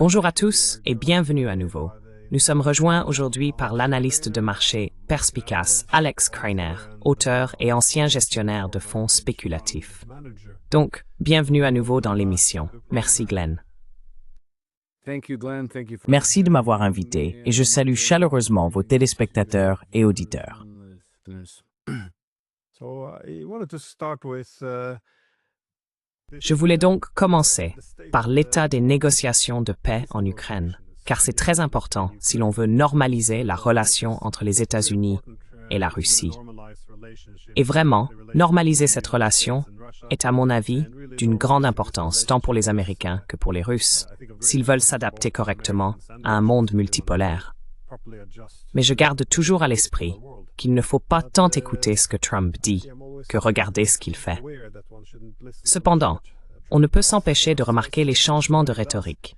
Bonjour à tous et bienvenue à nouveau. Nous sommes rejoints aujourd'hui par l'analyste de marché perspicace Alex Kreiner, auteur et ancien gestionnaire de fonds spéculatifs. Donc, bienvenue à nouveau dans l'émission. Merci Glenn. Merci de m'avoir invité et je salue chaleureusement vos téléspectateurs et auditeurs. Je voulais donc commencer par l'état des négociations de paix en Ukraine, car c'est très important si l'on veut normaliser la relation entre les États-Unis et la Russie. Et vraiment, normaliser cette relation est, à mon avis, d'une grande importance tant pour les Américains que pour les Russes, s'ils veulent s'adapter correctement à un monde multipolaire. Mais je garde toujours à l'esprit qu'il ne faut pas tant écouter ce que Trump dit que regarder ce qu'il fait. Cependant, on ne peut s'empêcher de remarquer les changements de rhétorique.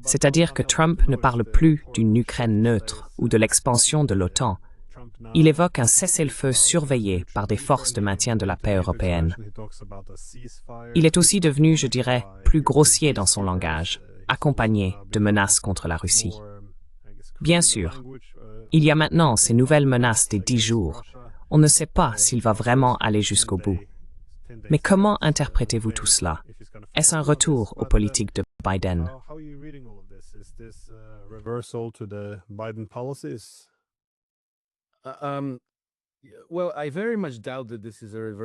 C'est-à-dire que Trump ne parle plus d'une Ukraine neutre ou de l'expansion de l'OTAN. Il évoque un cessez-le-feu surveillé par des forces de maintien de la paix européennes. Il est aussi devenu, je dirais, plus grossier dans son langage, accompagné de menaces contre la Russie. Bien sûr, il y a maintenant ces nouvelles menaces des 10 jours. On ne sait pas s'il va vraiment aller jusqu'au bout. Mais comment interprétez-vous tout cela? Est-ce un retour aux politiques de Biden?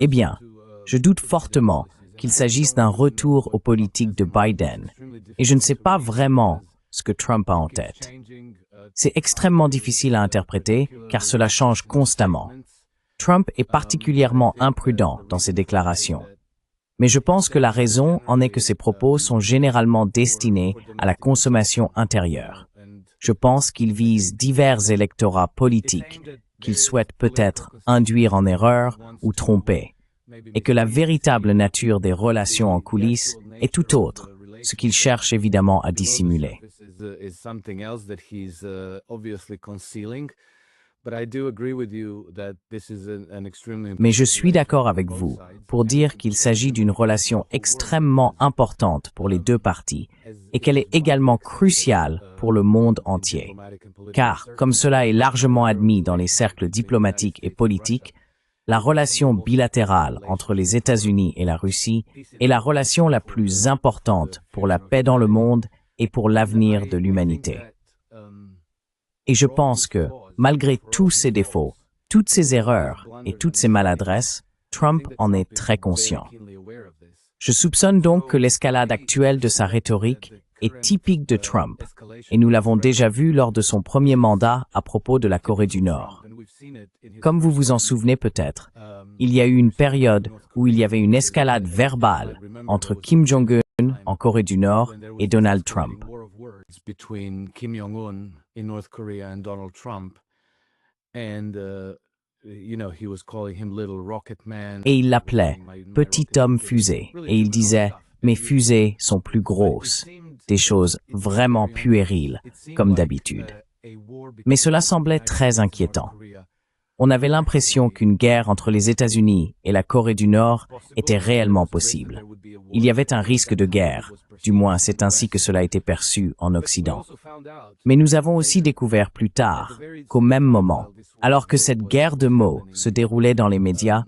Eh bien, je doute fortement qu'il s'agisse d'un retour aux politiques de Biden et je ne sais pas vraiment ce que Trump a en tête. C'est extrêmement difficile à interpréter car cela change constamment. Trump est particulièrement imprudent dans ses déclarations. Mais je pense que la raison en est que ses propos sont généralement destinés à la consommation intérieure. Je pense qu'il vise divers électorats politiques qu'il souhaite peut-être induire en erreur ou tromper, et que la véritable nature des relations en coulisses est tout autre, ce qu'il cherche évidemment à dissimuler. Mais je suis d'accord avec vous pour dire qu'il s'agit d'une relation extrêmement importante pour les deux parties et qu'elle est également cruciale pour le monde entier. Car, comme cela est largement admis dans les cercles diplomatiques et politiques, la relation bilatérale entre les États-Unis et la Russie est la relation la plus importante pour la paix dans le monde et pour l'avenir de l'humanité. Et je pense que, malgré tous ses défauts, toutes ses erreurs et toutes ses maladresses, Trump en est très conscient. Je soupçonne donc que l'escalade actuelle de sa rhétorique est typique de Trump, et nous l'avons déjà vu lors de son premier mandat à propos de la Corée du Nord. Comme vous vous en souvenez peut-être, il y a eu une période où il y avait une escalade verbale entre Kim Jong-un en Corée du Nord et Donald Trump. Et il l'appelait « petit homme fusée » et il disait « mes fusées sont plus grosses », des choses vraiment puériles, comme d'habitude. Mais cela semblait très inquiétant. On avait l'impression qu'une guerre entre les États-Unis et la Corée du Nord était réellement possible. Il y avait un risque de guerre, du moins c'est ainsi que cela a été perçu en Occident. Mais nous avons aussi découvert plus tard qu'au même moment, alors que cette guerre de mots se déroulait dans les médias,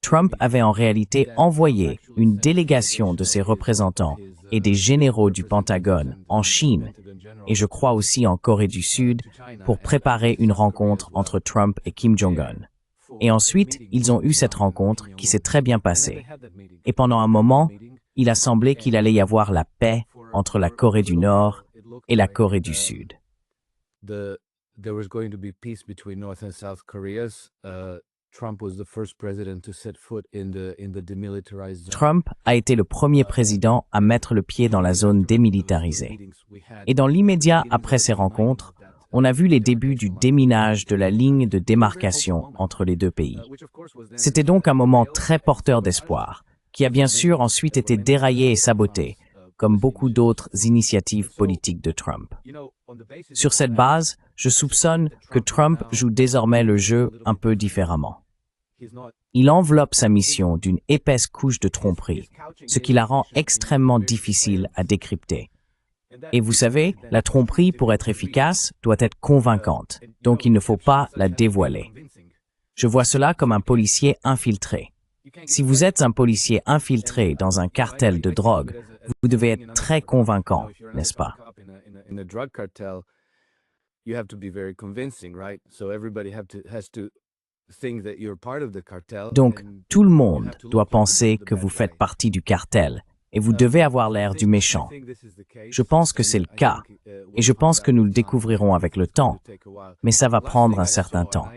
Trump avait en réalité envoyé une délégation de ses représentants et des généraux du Pentagone en Chine, et je crois aussi en Corée du Sud, pour préparer une rencontre entre Trump et Kim Jong-un. Et ensuite, ils ont eu cette rencontre qui s'est très bien passée. Et pendant un moment, il a semblé qu'il allait y avoir la paix entre la Corée du Nord et la Corée du Sud. Trump a été le premier président à mettre le pied dans la zone démilitarisée. Et dans l'immédiat après ces rencontres, on a vu les débuts du déminage de la ligne de démarcation entre les deux pays. C'était donc un moment très porteur d'espoir, qui a bien sûr ensuite été déraillé et saboté, comme beaucoup d'autres initiatives politiques de Trump. Sur cette base, je soupçonne que Trump joue désormais le jeu un peu différemment. Il enveloppe sa mission d'une épaisse couche de tromperie, ce qui la rend extrêmement difficile à décrypter. Et vous savez, la tromperie, pour être efficace, doit être convaincante, donc il ne faut pas la dévoiler. Je vois cela comme un policier infiltré. Si vous êtes un policier infiltré dans un cartel de drogue, vous devez être très convaincant, n'est-ce pas? Donc, tout le monde doit penser que vous faites partie du cartel et vous devez avoir l'air du méchant. Je pense que c'est le cas et je pense que nous le découvrirons avec le temps, mais ça va prendre un certain temps.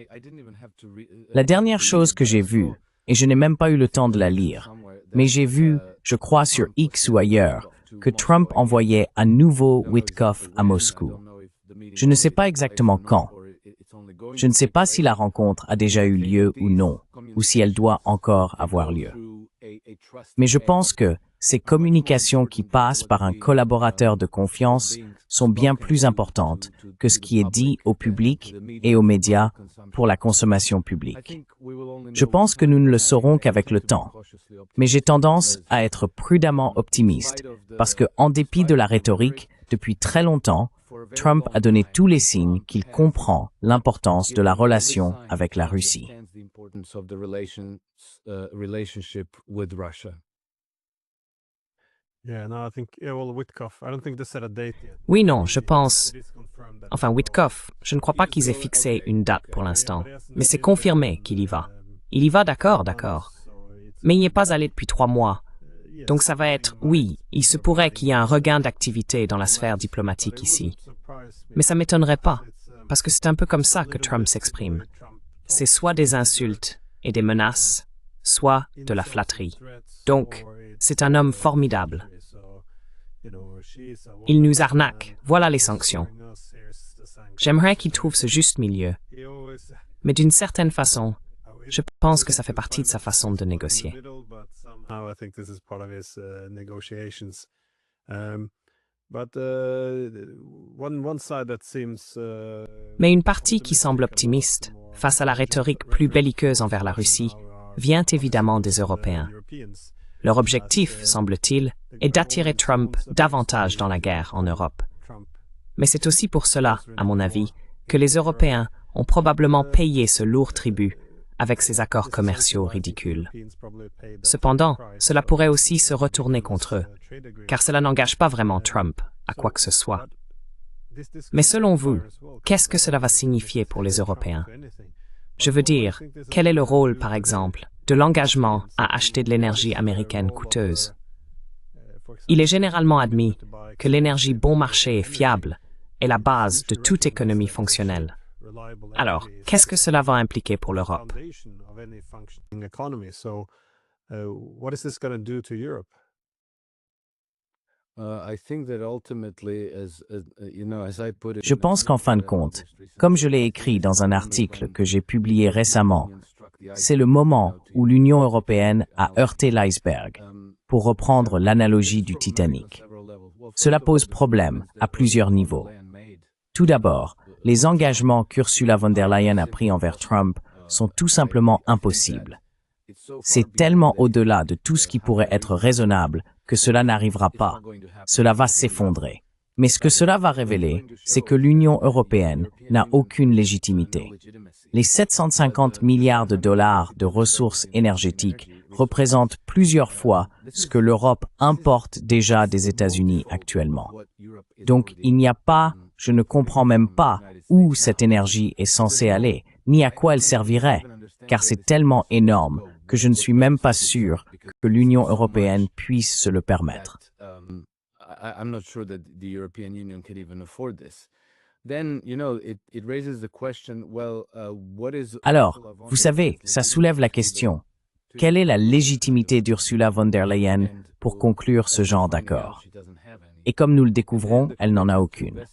La dernière chose que j'ai vue, et je n'ai même pas eu le temps de la lire, mais j'ai vu, je crois sur X ou ailleurs, que Trump envoyait un nouveau Witkoff à Moscou. Je ne sais pas exactement quand. Je ne sais pas si la rencontre a déjà eu lieu ou non, ou si elle doit encore avoir lieu. Mais je pense que ces communications qui passent par un collaborateur de confiance sont bien plus importantes que ce qui est dit au public et aux médias pour la consommation publique. Je pense que nous ne le saurons qu'avec le temps, mais j'ai tendance à être prudemment optimiste parce que, en dépit de la rhétorique, depuis très longtemps, Trump a donné tous les signes qu'il comprend l'importance de la relation avec la Russie. Oui, non, je pense... Enfin, Witkoff, je ne crois pas qu'ils aient fixé une date pour l'instant, mais c'est confirmé qu'il y va. Il y va, d'accord. Mais il n'y est pas allé depuis 3 mois. Donc ça va être, oui, il se pourrait qu'il y ait un regain d'activité dans la sphère diplomatique ici. Mais ça ne m'étonnerait pas, parce que c'est un peu comme ça que Trump s'exprime. C'est soit des insultes et des menaces, soit de la flatterie. Donc, c'est un homme formidable. Il nous arnaque, voilà les sanctions. J'aimerais qu'il trouve ce juste milieu. Mais d'une certaine façon, je pense que ça fait partie de sa façon de négocier. Mais une partie qui semble optimiste, face à la rhétorique plus belliqueuse envers la Russie, vient évidemment des Européens. Leur objectif, semble-t-il, est d'attirer Trump davantage dans la guerre en Europe. Mais c'est aussi pour cela, à mon avis, que les Européens ont probablement payé ce lourd tribut avec ces accords commerciaux ridicules. Cependant, cela pourrait aussi se retourner contre eux, car cela n'engage pas vraiment Trump à quoi que ce soit. Mais selon vous, qu'est-ce que cela va signifier pour les Européens? Je veux dire, quel est le rôle, par exemple, de l'engagement à acheter de l'énergie américaine coûteuse? Il est généralement admis que l'énergie bon marché et fiable est la base de toute économie fonctionnelle. Alors, qu'est-ce que cela va impliquer pour l'Europe? Je pense qu'en fin de compte, comme je l'ai écrit dans un article que j'ai publié récemment, c'est le moment où l'Union européenne a heurté l'iceberg, pour reprendre l'analogie du Titanic. Cela pose problème à plusieurs niveaux. Tout d'abord, les engagements qu'Ursula von der Leyen a pris envers Trump sont tout simplement impossibles. C'est tellement au-delà de tout ce qui pourrait être raisonnable que cela n'arrivera pas. Cela va s'effondrer. Mais ce que cela va révéler, c'est que l'Union européenne n'a aucune légitimité. Les 750 milliards de dollars de ressources énergétiques représentent plusieurs fois ce que l'Europe importe déjà des États-Unis actuellement. Donc, il n'y a pas, je ne comprends même pas où cette énergie est censée aller, ni à quoi elle servirait, car c'est tellement énorme que je ne suis même pas sûr que l'Union européenne puisse se le permettre. Alors, vous savez, ça soulève la question. Quelle est la légitimité d'Ursula von der Leyen pour conclure ce genre d'accord? Et comme nous le découvrons, elle n'en a aucune.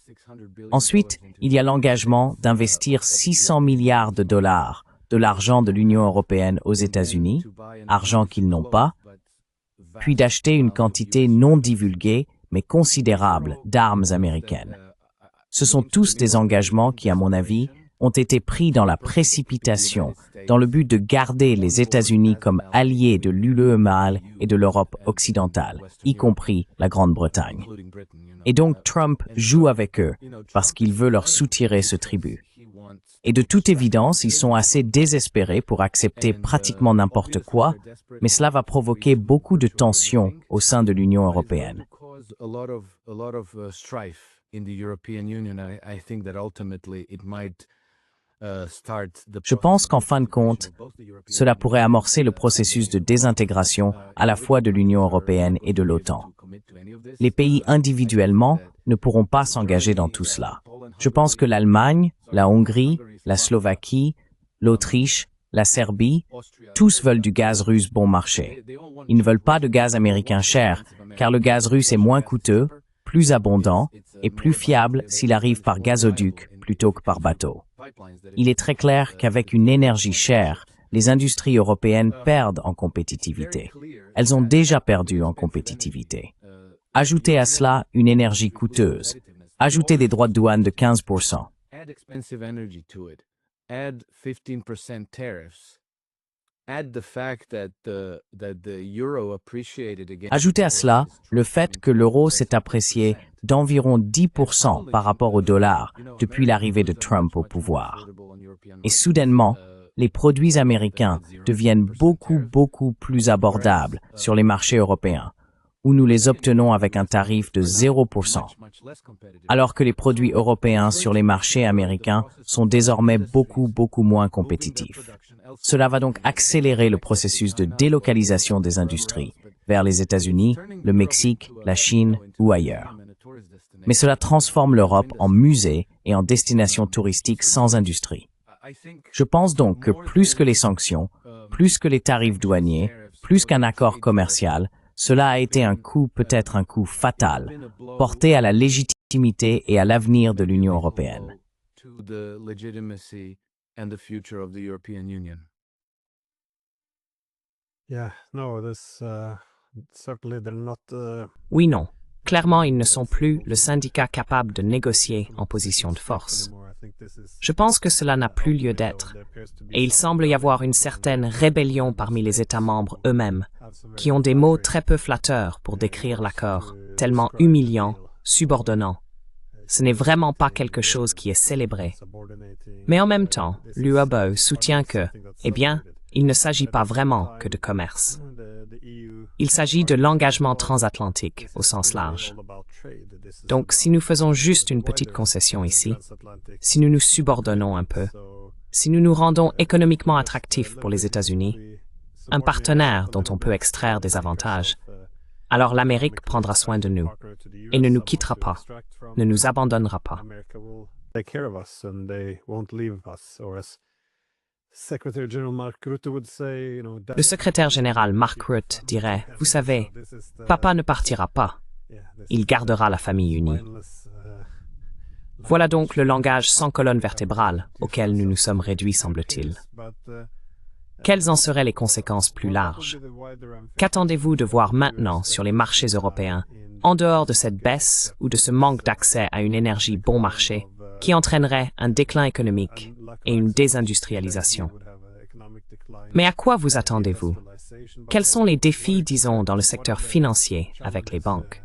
Ensuite, il y a l'engagement d'investir 600 milliards de dollars de l'argent de l'Union européenne aux États-Unis, argent qu'ils n'ont pas, puis d'acheter une quantité non divulguée mais considérable d'armes américaines. Ce sont tous des engagements qui, à mon avis, ont été pris dans la précipitation, dans le but de garder les États-Unis comme alliés de l'UE mâle et de l'Europe occidentale, y compris la Grande-Bretagne. Et donc Trump joue avec eux parce qu'il veut leur soutirer ce tribut. Et de toute évidence, ils sont assez désespérés pour accepter pratiquement n'importe quoi, mais cela va provoquer beaucoup de tensions au sein de l'Union européenne. Je pense qu'en fin de compte, cela pourrait amorcer le processus de désintégration à la fois de l'Union européenne et de l'OTAN. Les pays individuellement ne pourront pas s'engager dans tout cela. Je pense que l'Allemagne, la Hongrie, la Slovaquie, l'Autriche, la Serbie, tous veulent du gaz russe bon marché. Ils ne veulent pas de gaz américain cher, car le gaz russe est moins coûteux, plus abondant et plus fiable s'il arrive par gazoduc plutôt que par bateau. Il est très clair qu'avec une énergie chère, les industries européennes perdent en compétitivité. Elles ont déjà perdu en compétitivité. Ajoutez à cela une énergie coûteuse. Ajoutez des droits de douane de 15%. Ajoutez à cela le fait que l'euro s'est apprécié d'environ 10% par rapport au dollar depuis l'arrivée de Trump au pouvoir. Et soudainement, les produits américains deviennent beaucoup plus abordables sur les marchés européens, où nous les obtenons avec un tarif de 0%, alors que les produits européens sur les marchés américains sont désormais beaucoup moins compétitifs. Cela va donc accélérer le processus de délocalisation des industries vers les États-Unis, le Mexique, la Chine ou ailleurs. Mais cela transforme l'Europe en musée et en destination touristique sans industrie. Je pense donc que plus que les sanctions, plus que les tarifs douaniers, plus qu'un accord commercial, cela a été un coup, peut-être un coup fatal, porté à la légitimité et à l'avenir de l'Union européenne. Oui, non. Clairement, ils ne sont plus le syndicat capable de négocier en position de force. Je pense que cela n'a plus lieu d'être, et il semble y avoir une certaine rébellion parmi les États membres eux-mêmes, qui ont des mots très peu flatteurs pour décrire l'accord, tellement humiliant, subordonnant. Ce n'est vraiment pas quelque chose qui est célébré. Mais en même temps, l'UE soutient que, eh bien, il ne s'agit pas vraiment que de commerce. Il s'agit de l'engagement transatlantique au sens large. Donc, si nous faisons juste une petite concession ici, si nous nous subordonnons un peu, si nous nous rendons économiquement attractifs pour les États-Unis, un partenaire dont on peut extraire des avantages, alors l'Amérique prendra soin de nous et ne nous quittera pas, ne nous abandonnera pas. Le secrétaire général Mark Rutte dirait, « Vous savez, papa ne partira pas. Il gardera la famille unie. » Voilà donc le langage sans colonne vertébrale auquel nous nous sommes réduits, semble-t-il. Quelles en seraient les conséquences plus larges? Qu'attendez-vous de voir maintenant sur les marchés européens, en dehors de cette baisse ou de ce manque d'accès à une énergie bon marché, qui entraînerait un déclin économique et une désindustrialisation? Mais à quoi vous attendez-vous? Quels sont les défis, disons, dans le secteur financier avec les banques?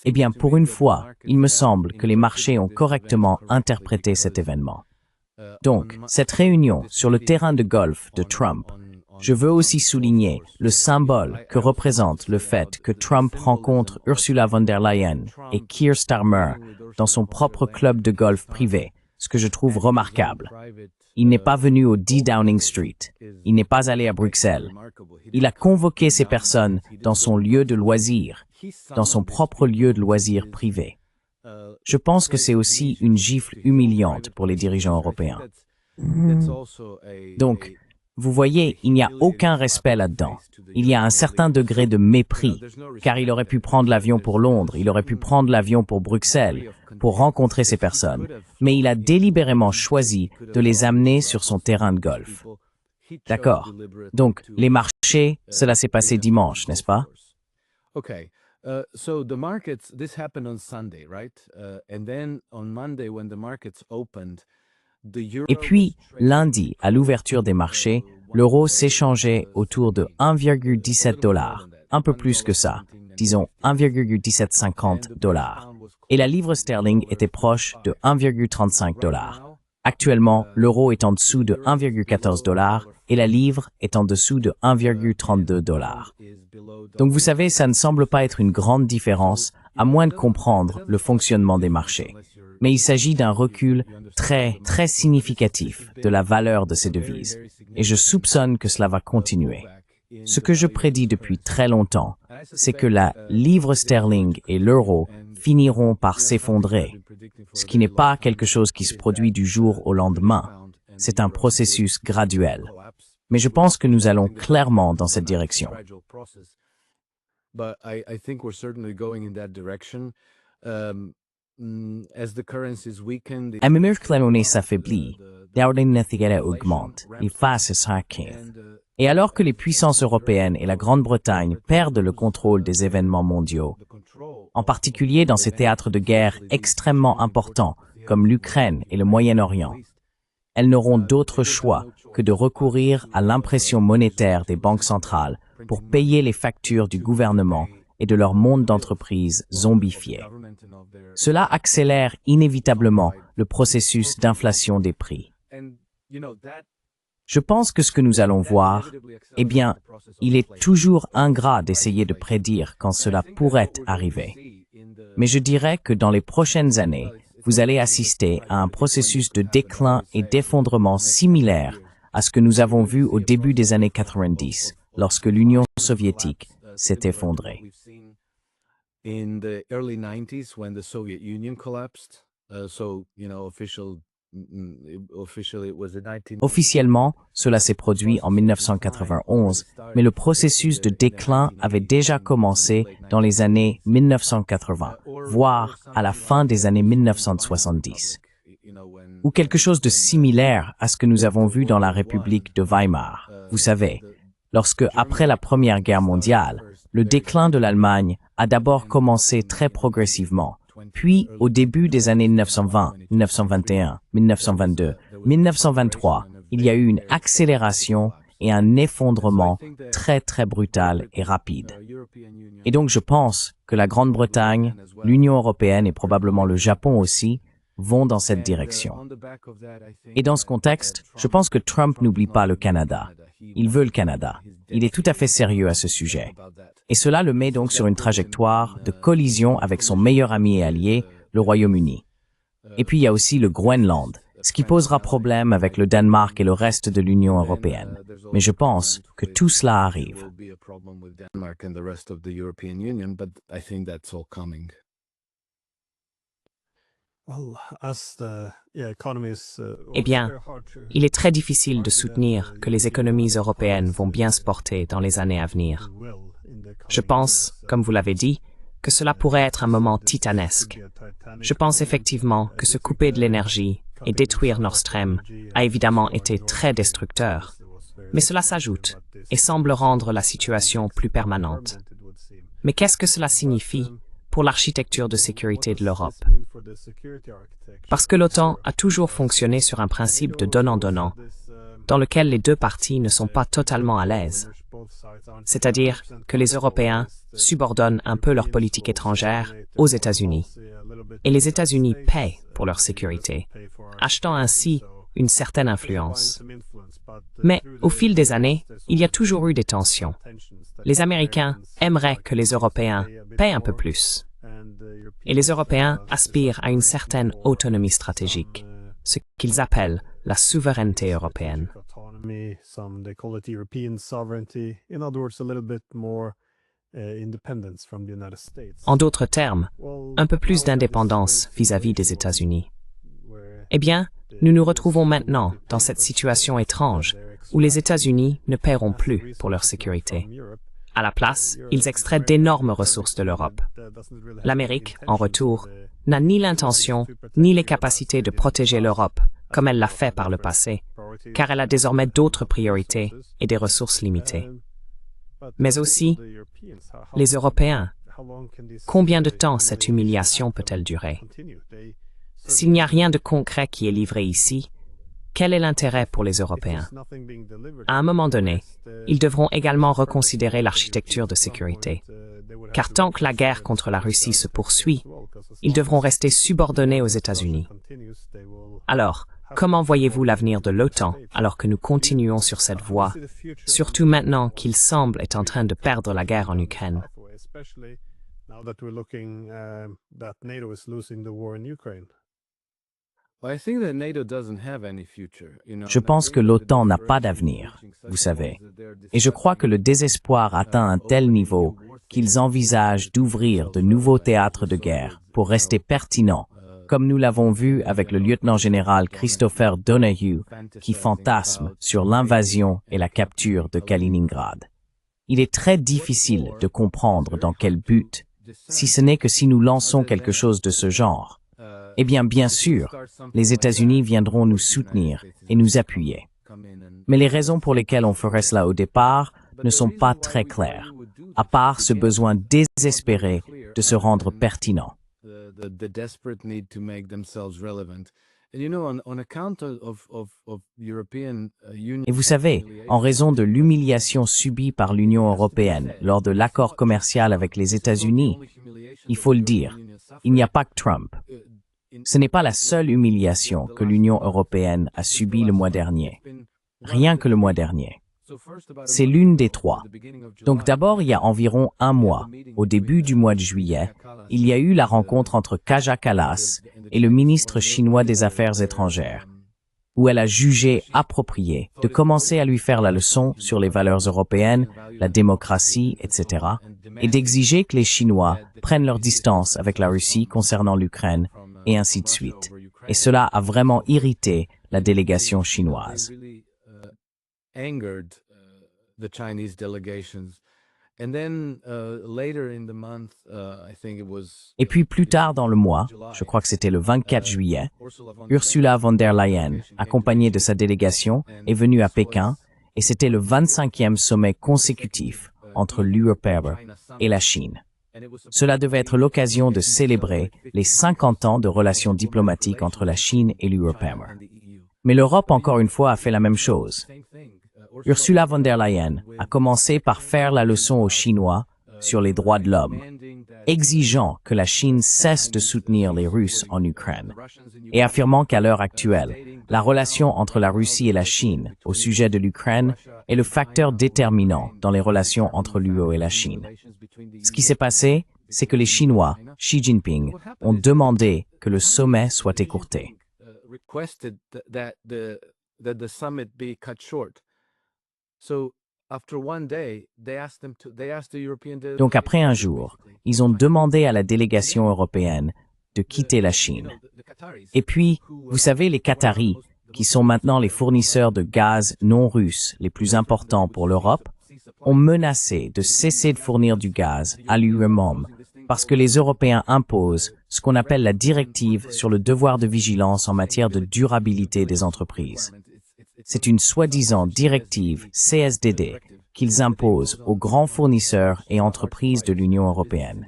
Eh bien, pour une fois, il me semble que les marchés ont correctement interprété cet événement. Donc, cette réunion sur le terrain de golf de Trump, je veux aussi souligner le symbole que représente le fait que Trump rencontre Ursula von der Leyen et Keir Starmer dans son propre club de golf privé, ce que je trouve remarquable. Il n'est pas venu au 10 Downing Street. Il n'est pas allé à Bruxelles. Il a convoqué ces personnes dans son lieu de loisirs, dans son propre lieu de loisirs privé. Je pense que c'est aussi une gifle humiliante pour les dirigeants européens. Donc, vous voyez, il n'y a aucun respect là-dedans. Il y a un certain degré de mépris, car il aurait pu prendre l'avion pour Londres, il aurait pu prendre l'avion pour Bruxelles, pour rencontrer ces personnes, mais il a délibérément choisi de les amener sur son terrain de golf. D'accord. Donc, les marchés, cela s'est passé dimanche, n'est-ce pas? So the markets, this happened on Sunday, right? And then on Monday, when the markets opened, Et puis, lundi, à l'ouverture des marchés, l'euro s'échangeait autour de 1,17 $, un peu plus que ça, disons 1,1750 $. Et la livre sterling était proche de 1,35 $. Actuellement, l'euro est en dessous de 1,14 $ et la livre est en dessous de 1,32 $. Donc vous savez, ça ne semble pas être une grande différence, à moins de comprendre le fonctionnement des marchés. Mais il s'agit d'un recul très significatif de la valeur de ces devises. Et je soupçonne que cela va continuer. Ce que je prédis depuis très longtemps, c'est que la livre sterling et l'euro finiront par s'effondrer, ce qui n'est pas quelque chose qui se produit du jour au lendemain. C'est un processus graduel. Mais je pense que nous allons clairement dans cette direction. À mesure que la monnaie s'affaiblit, l'ordinaire augmente, et face à ça, et alors que les puissances européennes et la Grande-Bretagne perdent le contrôle des événements mondiaux, en particulier dans ces théâtres de guerre extrêmement importants comme l'Ukraine et le Moyen-Orient, elles n'auront d'autre choix que de recourir à l'impression monétaire des banques centrales pour payer les factures du gouvernement et de leur monde d'entreprise zombifié. Cela accélère inévitablement le processus d'inflation des prix. Je pense que ce que nous allons voir, eh bien, il est toujours ingrat d'essayer de prédire quand cela pourrait arriver. Mais je dirais que dans les prochaines années, vous allez assister à un processus de déclin et d'effondrement similaire à ce que nous avons vu au début des années 90, lorsque l'Union soviétique s'est effondrée. Officiellement, cela s'est produit en 1991, mais le processus de déclin avait déjà commencé dans les années 1980, voire à la fin des années 1970. Ou quelque chose de similaire à ce que nous avons vu dans la République de Weimar. Vous savez, lorsque, après la Première Guerre mondiale, le déclin de l'Allemagne a d'abord commencé très progressivement. Puis, au début des années 1920, 1921, 1922, 1923, il y a eu une accélération et un effondrement très brutal et rapide. Et donc je pense que la Grande-Bretagne, l'Union européenne et probablement le Japon aussi vont dans cette direction. Et dans ce contexte, je pense que Trump n'oublie pas le Canada. Il veut le Canada. Il est tout à fait sérieux à ce sujet. Et cela le met donc sur une trajectoire de collision avec son meilleur ami et allié, le Royaume-Uni. Et puis il y a aussi le Groenland, ce qui posera problème avec le Danemark et le reste de l'Union européenne. Mais je pense que tout cela arrive. Eh bien, il est très difficile de soutenir que les économies européennes vont bien se porter dans les années à venir. Je pense, comme vous l'avez dit, que cela pourrait être un moment titanesque. Je pense effectivement que se couper de l'énergie et détruire Nord Stream a évidemment été très destructeur. Mais cela s'ajoute et semble rendre la situation plus permanente. Mais qu'est-ce que cela signifie pour l'architecture de sécurité de l'Europe? Parce que l'OTAN a toujours fonctionné sur un principe de donnant-donnant, dans lequel les deux parties ne sont pas totalement à l'aise. C'est-à-dire que les Européens subordonnent un peu leur politique étrangère aux États-Unis. Et les États-Unis paient pour leur sécurité, achetant ainsi une certaine influence. Mais au fil des années, il y a toujours eu des tensions. Les Américains aimeraient que les Européens paient un peu plus. Et les Européens aspirent à une certaine autonomie stratégique, ce qu'ils appellent la souveraineté européenne. En d'autres termes, un peu plus d'indépendance vis-à-vis des États-Unis. Eh bien, nous nous retrouvons maintenant dans cette situation étrange où les États-Unis ne paieront plus pour leur sécurité. À la place, ils extraient d'énormes ressources de l'Europe. L'Amérique, en retour, n'a ni l'intention ni les capacités de protéger l'Europe comme elle l'a fait par le passé, car elle a désormais d'autres priorités et des ressources limitées. Mais aussi, les Européens, combien de temps cette humiliation peut-elle durer? S'il n'y a rien de concret qui est livré ici, quel est l'intérêt pour les Européens? À un moment donné, ils devront également reconsidérer l'architecture de sécurité. Car tant que la guerre contre la Russie se poursuit, ils devront rester subordonnés aux États-Unis. Alors, comment voyez-vous l'avenir de l'OTAN alors que nous continuons sur cette voie, surtout maintenant qu'il semble être en train de perdre la guerre en Ukraine? Je pense que l'OTAN n'a pas d'avenir, vous savez. Et je crois que le désespoir atteint un tel niveau qu'ils envisagent d'ouvrir de nouveaux théâtres de guerre pour rester pertinents, comme nous l'avons vu avec le lieutenant-général Christopher Donahue, qui fantasme sur l'invasion et la capture de Kaliningrad. Il est très difficile de comprendre dans quel but, si ce n'est que si nous lançons quelque chose de ce genre. Eh bien sûr, les États-Unis viendront nous soutenir et nous appuyer. Mais les raisons pour lesquelles on ferait cela au départ ne sont pas très claires, à part ce besoin désespéré de se rendre pertinent. Et vous savez, en raison de l'humiliation subie par l'Union européenne lors de l'accord commercial avec les États-Unis, il faut le dire, il n'y a pas que Trump. Ce n'est pas la seule humiliation que l'Union européenne a subie le mois dernier. Rien que le mois dernier. C'est l'une des trois. Donc d'abord, il y a environ un mois, au début du mois de juillet, il y a eu la rencontre entre Kaja Kallas et le ministre chinois des Affaires étrangères, où elle a jugé approprié de commencer à lui faire la leçon sur les valeurs européennes, la démocratie, etc., et d'exiger que les Chinois prennent leur distance avec la Russie concernant l'Ukraine, et ainsi de suite. Et cela a vraiment irrité la délégation chinoise. Et puis plus tard dans le mois, je crois que c'était le 24 juillet, Ursula von der Leyen, accompagnée de sa délégation, est venue à Pékin et c'était le 25e sommet consécutif entre l'UE et la Chine. Cela devait être l'occasion de célébrer les 50 ans de relations diplomatiques entre la Chine et l'UE. Mais l'Europe, encore une fois, a fait la même chose. Ursula von der Leyen a commencé par faire la leçon aux Chinois sur les droits de l'homme, exigeant que la Chine cesse de soutenir les Russes en Ukraine, et affirmant qu'à l'heure actuelle, la relation entre la Russie et la Chine au sujet de l'Ukraine est le facteur déterminant dans les relations entre l'UE et la Chine. Ce qui s'est passé, c'est que les Chinois, Xi Jinping, ont demandé que le sommet soit écourté. Donc après un jour, ils ont demandé à la délégation européenne de quitter la Chine. Et puis, vous savez, les Qataris, qui sont maintenant les fournisseurs de gaz non russes les plus importants pour l'Europe, ont menacé de cesser de fournir du gaz à l'UE parce que les Européens imposent ce qu'on appelle la directive sur le devoir de vigilance en matière de durabilité des entreprises. C'est une soi-disant directive CSDD qu'ils imposent aux grands fournisseurs et entreprises de l'Union européenne.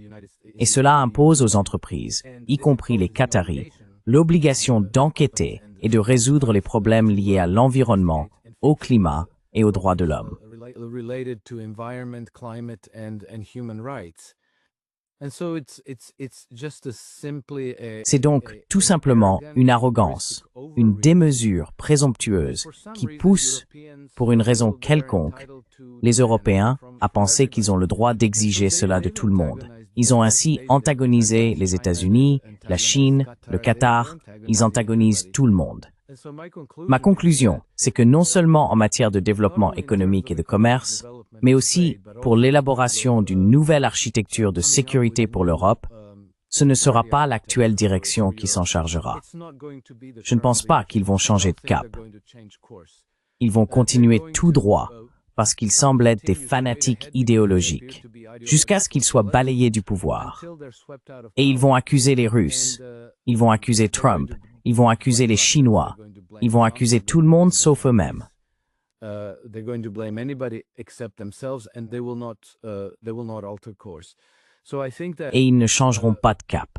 Et cela impose aux entreprises, y compris les Qataris, l'obligation d'enquêter et de résoudre les problèmes liés à l'environnement, au climat et aux droits de l'homme. C'est donc tout simplement une arrogance, une démesure présomptueuse qui pousse, pour une raison quelconque, les Européens à penser qu'ils ont le droit d'exiger cela de tout le monde. Ils ont ainsi antagonisé les États-Unis, la Chine, le Qatar, ils antagonisent tout le monde. Ma conclusion, c'est que non seulement en matière de développement économique et de commerce, mais aussi pour l'élaboration d'une nouvelle architecture de sécurité pour l'Europe, ce ne sera pas l'actuelle direction qui s'en chargera. Je ne pense pas qu'ils vont changer de cap. Ils vont continuer tout droit, parce qu'ils semblent être des fanatiques idéologiques, jusqu'à ce qu'ils soient balayés du pouvoir. Et ils vont accuser les Russes, ils vont accuser Trump, ils vont accuser les Chinois, ils vont accuser tout le monde sauf eux-mêmes. Et ils ne changeront pas de cap.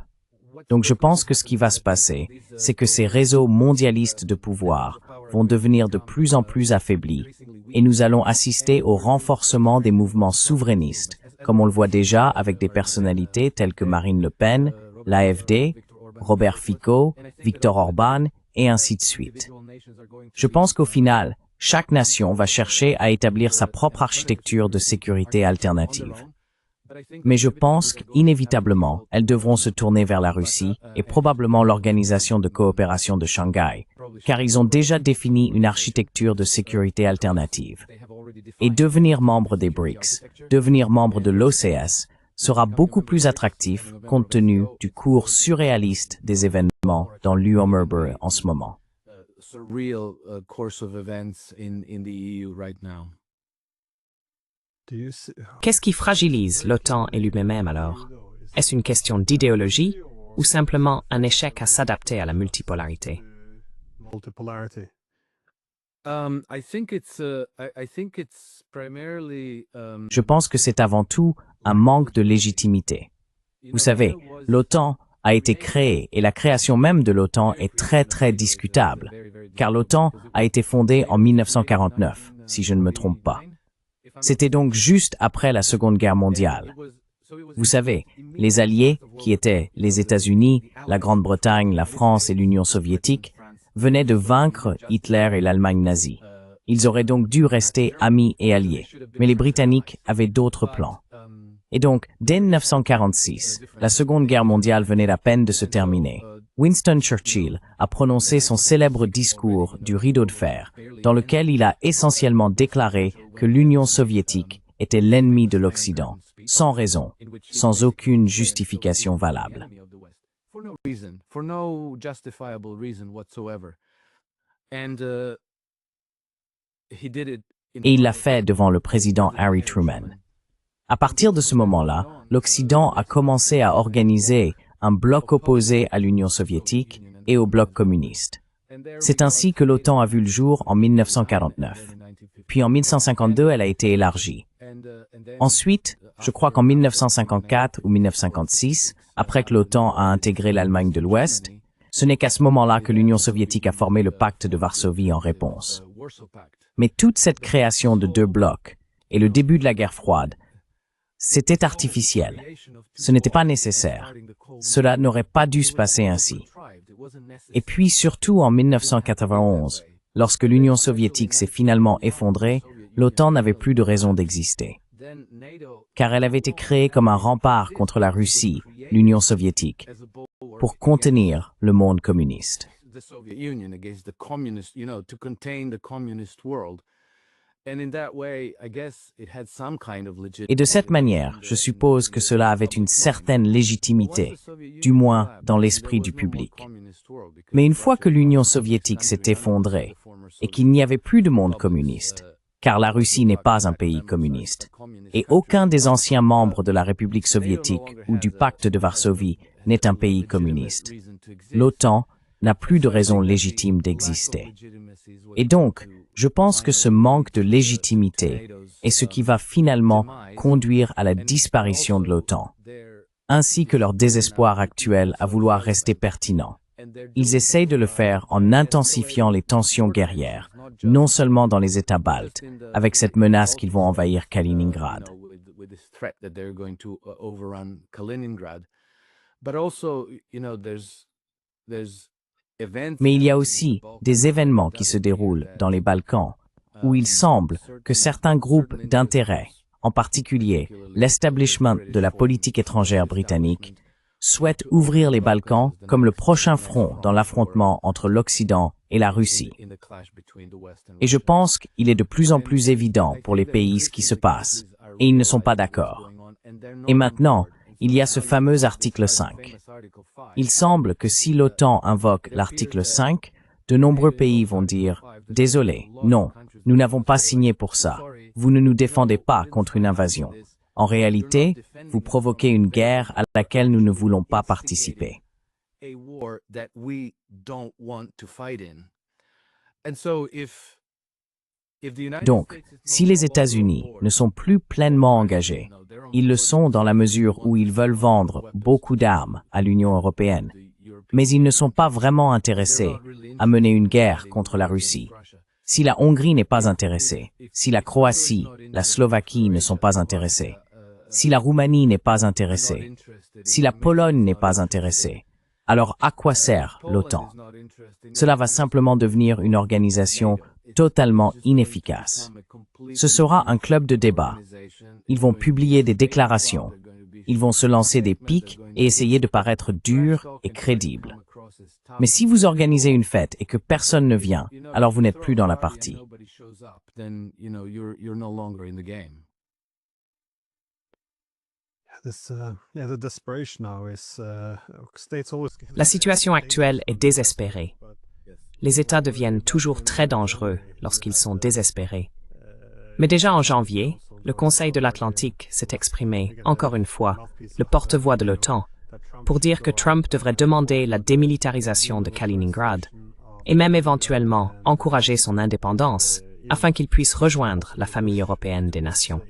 Donc je pense que ce qui va se passer, c'est que ces réseaux mondialistes de pouvoir vont devenir de plus en plus affaiblis et nous allons assister au renforcement des mouvements souverainistes, comme on le voit déjà avec des personnalités telles que Marine Le Pen, l'AfD, Robert Fico, Viktor Orban et ainsi de suite. Je pense qu'au final, chaque nation va chercher à établir sa propre architecture de sécurité alternative. Mais je pense qu'inévitablement, elles devront se tourner vers la Russie et probablement l'Organisation de coopération de Shanghai, car ils ont déjà défini une architecture de sécurité alternative. Et devenir membre des BRICS, devenir membre de l'OCS, sera beaucoup plus attractif compte tenu du cours surréaliste des événements dans l'UMRB en ce moment. Qu'est-ce qui fragilise l'OTAN et l'UMM alors? Est-ce une question d'idéologie ou simplement un échec à s'adapter à la multipolarité? Je pense que c'est avant tout un manque de légitimité. Vous savez, l'OTAN a été créée et la création même de l'OTAN est très discutable, car l'OTAN a été fondée en 1949, si je ne me trompe pas. C'était donc juste après la Seconde Guerre mondiale. Vous savez, les alliés, qui étaient les États-Unis, la Grande-Bretagne, la France et l'Union soviétique, venaient de vaincre Hitler et l'Allemagne nazie. Ils auraient donc dû rester amis et alliés, mais les Britanniques avaient d'autres plans. Et donc, dès 1946, la Seconde Guerre mondiale venait à peine de se terminer. Winston Churchill a prononcé son célèbre discours du rideau de fer, dans lequel il a essentiellement déclaré que l'Union soviétique était l'ennemi de l'Occident, sans raison, sans aucune justification valable. Et il l'a fait devant le président Harry Truman. À partir de ce moment-là, l'Occident a commencé à organiser un bloc opposé à l'Union soviétique et au bloc communiste. C'est ainsi que l'OTAN a vu le jour en 1949. Puis en 1952, elle a été élargie. Ensuite, je crois qu'en 1954 ou 1956, après que l'OTAN a intégré l'Allemagne de l'Ouest, ce n'est qu'à ce moment-là que l'Union soviétique a formé le pacte de Varsovie en réponse. Mais toute cette création de deux blocs et le début de la guerre froide, c'était artificiel. Ce n'était pas nécessaire. Cela n'aurait pas dû se passer ainsi. Et puis surtout en 1991, lorsque l'Union soviétique s'est finalement effondrée, l'OTAN n'avait plus de raison d'exister. Car elle avait été créée comme un rempart contre la Russie, l'Union soviétique, pour contenir le monde communiste. Et de cette manière, je suppose que cela avait une certaine légitimité, du moins dans l'esprit du public. Mais une fois que l'Union soviétique s'est effondrée et qu'il n'y avait plus de monde communiste, car la Russie n'est pas un pays communiste, et aucun des anciens membres de la République soviétique ou du pacte de Varsovie n'est un pays communiste, l'OTAN n'a plus de raison légitime d'exister. Et donc, je pense que ce manque de légitimité est ce qui va finalement conduire à la disparition de l'OTAN, ainsi que leur désespoir actuel à vouloir rester pertinent. Ils essayent de le faire en intensifiant les tensions guerrières, non seulement dans les États baltes, avec cette menace qu'ils vont envahir Kaliningrad. Mais il y a aussi des événements qui se déroulent dans les Balkans, où il semble que certains groupes d'intérêt, en particulier l'establishment de la politique étrangère britannique, souhaitent ouvrir les Balkans comme le prochain front dans l'affrontement entre l'Occident et la Russie. Et je pense qu'il est de plus en plus évident pour les pays ce qui se passe, et ils ne sont pas d'accord. Et maintenant, il y a ce fameux article 5. Il semble que si l'OTAN invoque l'article 5, de nombreux pays vont dire « Désolé, non, nous n'avons pas signé pour ça. Vous ne nous défendez pas contre une invasion. En réalité, vous provoquez une guerre à laquelle nous ne voulons pas participer. » Donc, si les États-Unis ne sont plus pleinement engagés, ils le sont dans la mesure où ils veulent vendre beaucoup d'armes à l'Union européenne, mais ils ne sont pas vraiment intéressés à mener une guerre contre la Russie. Si la Hongrie n'est pas intéressée, si la Croatie, la Slovaquie ne sont pas intéressés, si la Roumanie n'est pas intéressée, si la Pologne n'est pas intéressée, alors à quoi sert l'OTAN? Cela va simplement devenir une organisation totalement inefficace. Ce sera un club de débat. Ils vont publier des déclarations. Ils vont se lancer des pics et essayer de paraître durs et crédibles. Mais si vous organisez une fête et que personne ne vient, alors vous n'êtes plus dans la partie. La situation actuelle est désespérée. Les États deviennent toujours très dangereux lorsqu'ils sont désespérés. Mais déjà en janvier, le Conseil de l'Atlantique s'est exprimé, encore une fois, le porte-voix de l'OTAN, pour dire que Trump devrait demander la démilitarisation de Kaliningrad et même éventuellement encourager son indépendance afin qu'il puisse rejoindre la famille européenne des nations.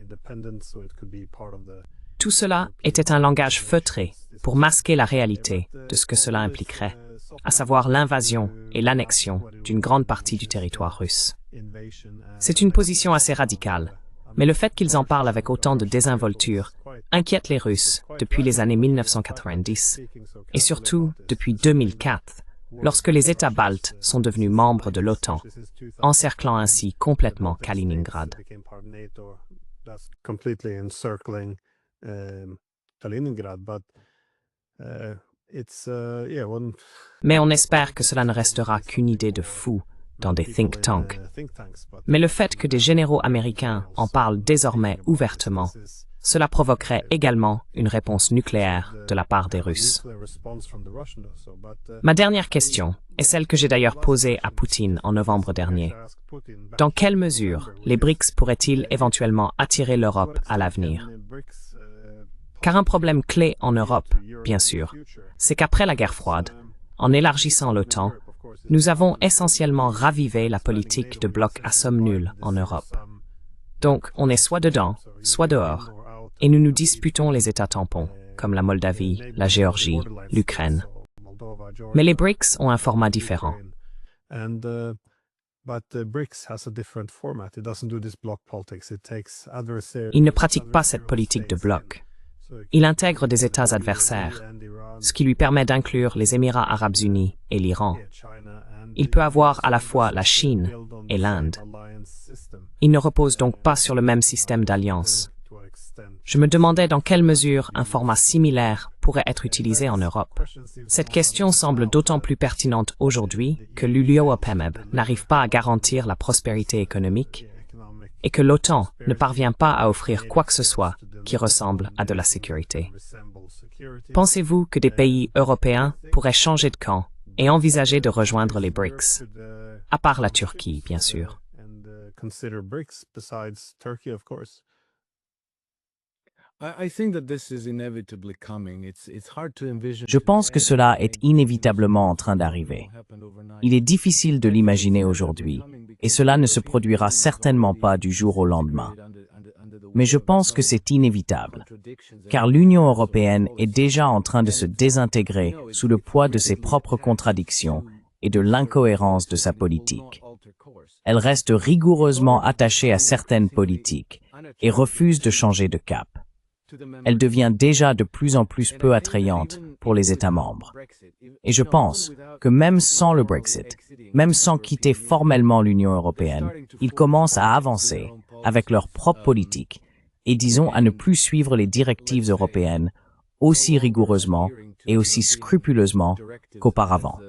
Tout cela était un langage feutré pour masquer la réalité de ce que cela impliquerait, à savoir l'invasion et l'annexion d'une grande partie du territoire russe. C'est une position assez radicale, mais le fait qu'ils en parlent avec autant de désinvolture inquiète les Russes depuis les années 1990 et surtout depuis 2004, lorsque les États baltes sont devenus membres de l'OTAN, encerclant ainsi complètement Kaliningrad. Mais on espère que cela ne restera qu'une idée de fou dans des think tanks. Mais le fait que des généraux américains en parlent désormais ouvertement, cela provoquerait également une réponse nucléaire de la part des Russes. Ma dernière question est celle que j'ai d'ailleurs posée à Poutine en novembre dernier. Dans quelle mesure les BRICS pourraient-ils éventuellement attirer l'Europe à l'avenir? Car un problème clé en Europe, bien sûr, c'est qu'après la guerre froide, en élargissant l'OTAN, nous avons essentiellement ravivé la politique de bloc à somme nulle en Europe. Donc, on est soit dedans, soit dehors, et nous nous disputons les États tampons, comme la Moldavie, la Géorgie, l'Ukraine. Mais les BRICS ont un format différent. Ils ne pratiquent pas cette politique de bloc. Il intègre des États adversaires, ce qui lui permet d'inclure les Émirats arabes unis et l'Iran. Il peut avoir à la fois la Chine et l'Inde. Il ne repose donc pas sur le même système d'alliance. Je me demandais dans quelle mesure un format similaire pourrait être utilisé en Europe. Cette question semble d'autant plus pertinente aujourd'hui que l'ULIO-OPEMEB n'arrive pas à garantir la prospérité économique et que l'OTAN ne parvient pas à offrir quoi que ce soit qui ressemble à de la sécurité. Pensez-vous que des pays européens pourraient changer de camp et envisager de rejoindre les BRICS, à part la Turquie, bien sûr? Je pense que cela est inévitablement en train d'arriver. Il est difficile de l'imaginer aujourd'hui, et cela ne se produira certainement pas du jour au lendemain. Mais je pense que c'est inévitable, car l'Union européenne est déjà en train de se désintégrer sous le poids de ses propres contradictions et de l'incohérence de sa politique. Elle reste rigoureusement attachée à certaines politiques et refuse de changer de cap. Elle devient déjà de plus en plus peu attrayante pour les États membres. Et je pense que même sans le Brexit, même sans quitter formellement l'Union européenne, ils commencent à avancer avec leur propre politique et disons à ne plus suivre les directives européennes aussi rigoureusement et aussi scrupuleusement qu'auparavant.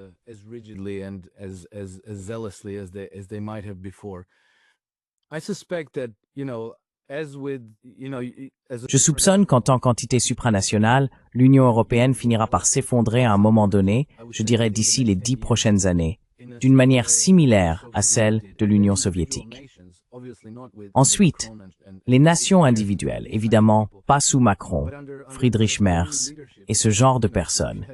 Je soupçonne qu'en tant qu'entité supranationale, l'Union européenne finira par s'effondrer à un moment donné, je dirais d'ici les 10 prochaines années, d'une manière similaire à celle de l'Union soviétique. Ensuite, les nations individuelles, évidemment pas sous Macron, Friedrich Merz et ce genre de personnes,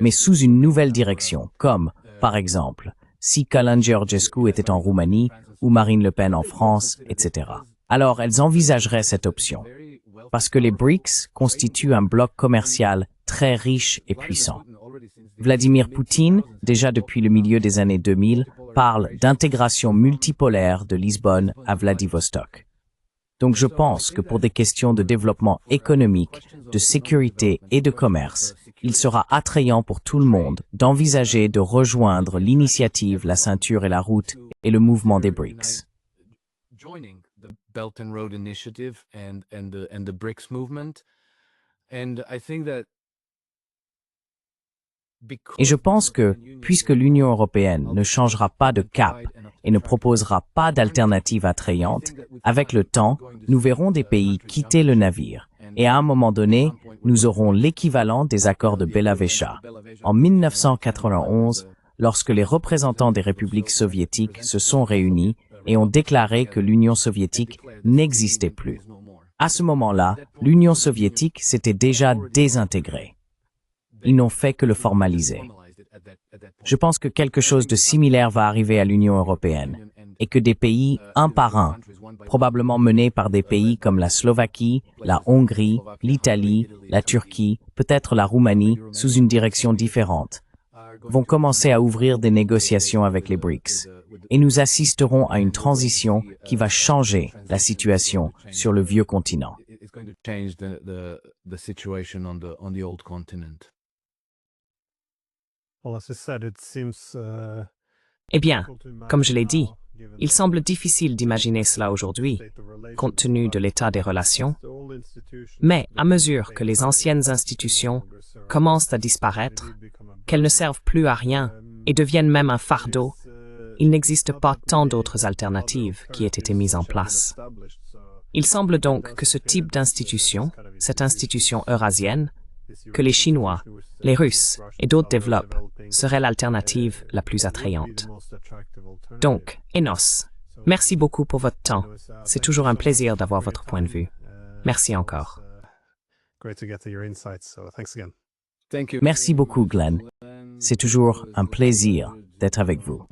mais sous une nouvelle direction, comme, par exemple, si Călin Georgescu était en Roumanie ou Marine Le Pen en France, etc. Alors, elles envisageraient cette option. Parce que les BRICS constituent un bloc commercial très riche et puissant. Vladimir Poutine, déjà depuis le milieu des années 2000, parle d'intégration multipolaire de Lisbonne à Vladivostok. Donc je pense que pour des questions de développement économique, de sécurité et de commerce, il sera attrayant pour tout le monde d'envisager de rejoindre l'initiative La Ceinture et la Route et le mouvement des BRICS. Et je pense que, puisque l'Union européenne ne changera pas de cap et ne proposera pas d'alternative attrayante, avec le temps, nous verrons des pays quitter le navire. Et à un moment donné, nous aurons l'équivalent des accords de Bela-Vechta. En 1991, lorsque les représentants des républiques soviétiques se sont réunis et ont déclaré que l'Union soviétique n'existait plus. À ce moment-là, l'Union soviétique s'était déjà désintégrée. Ils n'ont fait que le formaliser. Je pense que quelque chose de similaire va arriver à l'Union européenne et que des pays, un par un, probablement menés par des pays comme la Slovaquie, la Hongrie, l'Italie, la Turquie, peut-être la Roumanie, sous une direction différente, vont commencer à ouvrir des négociations avec les BRICS. Et nous assisterons à une transition qui va changer la situation sur le vieux continent. Eh bien, comme je l'ai dit, il semble difficile d'imaginer cela aujourd'hui, compte tenu de l'état des relations, mais à mesure que les anciennes institutions commencent à disparaître, qu'elles ne servent plus à rien et deviennent même un fardeau, il n'existe pas tant d'autres alternatives qui aient été mises en place. Il semble donc que ce type d'institution, cette institution eurasienne, que les Chinois, les Russes et d'autres développent, serait l'alternative la plus attrayante. Donc, Enos, merci beaucoup pour votre temps. C'est toujours un plaisir d'avoir votre point de vue. Merci encore. Merci beaucoup, Glenn. C'est toujours un plaisir d'être avec vous.